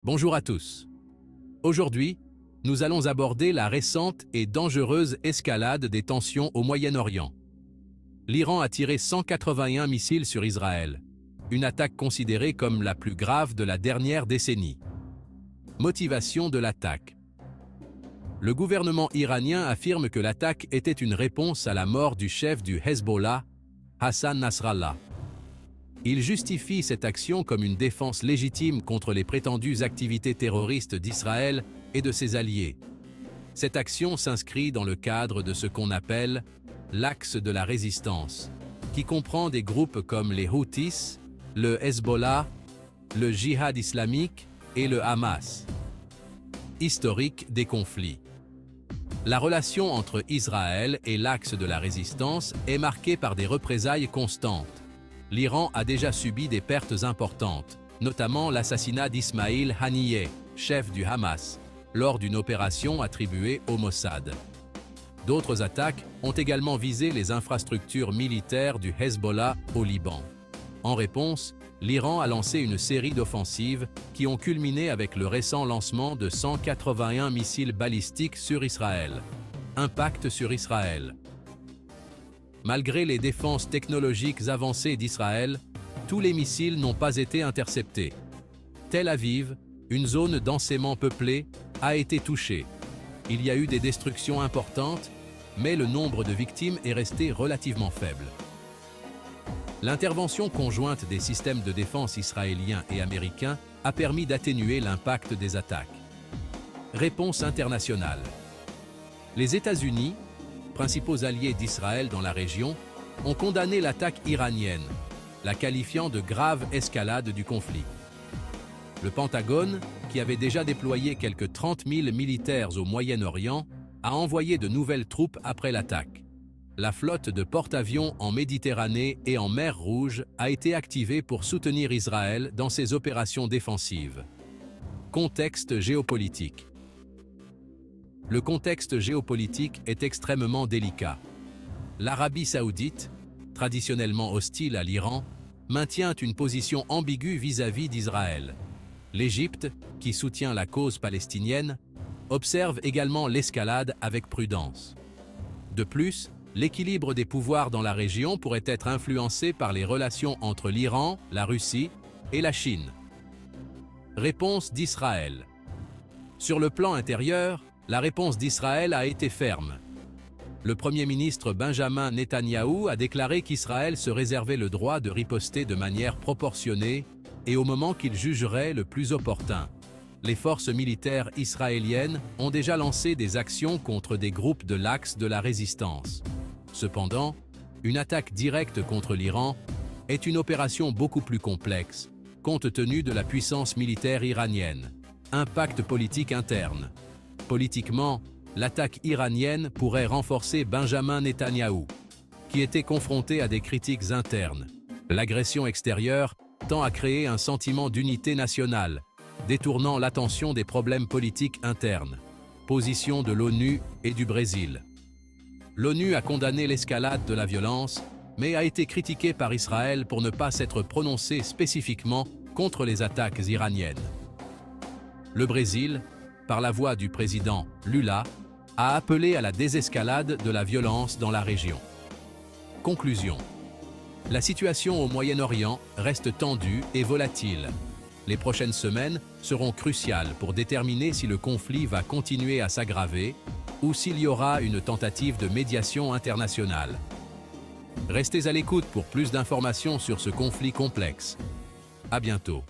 Bonjour à tous. Aujourd'hui, nous allons aborder la récente et dangereuse escalade des tensions au Moyen-Orient. L'Iran a tiré 181 missiles sur Israël, une attaque considérée comme la plus grave de la dernière décennie. Motivation de l'attaque. Le gouvernement iranien affirme que l'attaque était une réponse à la mort du chef du Hezbollah, Hassan Nasrallah. Il justifie cette action comme une défense légitime contre les prétendues activités terroristes d'Israël et de ses alliés. Cette action s'inscrit dans le cadre de ce qu'on appelle l'axe de la résistance, qui comprend des groupes comme les Houthis, le Hezbollah, le Djihad islamique et le Hamas. Historique des conflits. La relation entre Israël et l'axe de la résistance est marquée par des représailles constantes. L'Iran a déjà subi des pertes importantes, notamment l'assassinat d'Ismail Haniyeh, chef du Hamas, lors d'une opération attribuée au Mossad. D'autres attaques ont également visé les infrastructures militaires du Hezbollah au Liban. En réponse, l'Iran a lancé une série d'offensives qui ont culminé avec le récent lancement de 181 missiles balistiques sur Israël. Impact sur Israël. Malgré les défenses technologiques avancées d'Israël, tous les missiles n'ont pas été interceptés. Tel Aviv, une zone densément peuplée, a été touchée. Il y a eu des destructions importantes, mais le nombre de victimes est resté relativement faible. L'intervention conjointe des systèmes de défense israéliens et américains a permis d'atténuer l'impact des attaques. Réponse internationale. Les États-Unis, principaux alliés d'Israël dans la région, ont condamné l'attaque iranienne, la qualifiant de grave escalade du conflit. Le Pentagone, qui avait déjà déployé quelques 30 000 militaires au Moyen-Orient, a envoyé de nouvelles troupes après l'attaque. La flotte de porte-avions en Méditerranée et en mer Rouge a été activée pour soutenir Israël dans ses opérations défensives. Contexte géopolitique. Le contexte géopolitique est extrêmement délicat. L'Arabie saoudite, traditionnellement hostile à l'Iran, maintient une position ambiguë vis-à-vis d'Israël. L'Égypte, qui soutient la cause palestinienne, observe également l'escalade avec prudence. De plus, l'équilibre des pouvoirs dans la région pourrait être influencé par les relations entre l'Iran, la Russie et la Chine. Réponse d'Israël. Sur le plan intérieur, la réponse d'Israël a été ferme. Le Premier ministre Benjamin Netanyahou a déclaré qu'Israël se réservait le droit de riposter de manière proportionnée et au moment qu'il jugerait le plus opportun. Les forces militaires israéliennes ont déjà lancé des actions contre des groupes de l'axe de la résistance. Cependant, une attaque directe contre l'Iran est une opération beaucoup plus complexe, compte tenu de la puissance militaire iranienne. Impact politique interne. Politiquement, l'attaque iranienne pourrait renforcer Benjamin Netanyahou, qui était confronté à des critiques internes. L'agression extérieure tend à créer un sentiment d'unité nationale, détournant l'attention des problèmes politiques internes. Position de l'ONU et du Brésil. L'ONU a condamné l'escalade de la violence, mais a été critiquée par Israël pour ne pas s'être prononcée spécifiquement contre les attaques iraniennes. Le Brésil, par la voix du président Lula, a appelé à la désescalade de la violence dans la région. Conclusion. La situation au Moyen-Orient reste tendue et volatile. Les prochaines semaines seront cruciales pour déterminer si le conflit va continuer à s'aggraver ou s'il y aura une tentative de médiation internationale. Restez à l'écoute pour plus d'informations sur ce conflit complexe. À bientôt.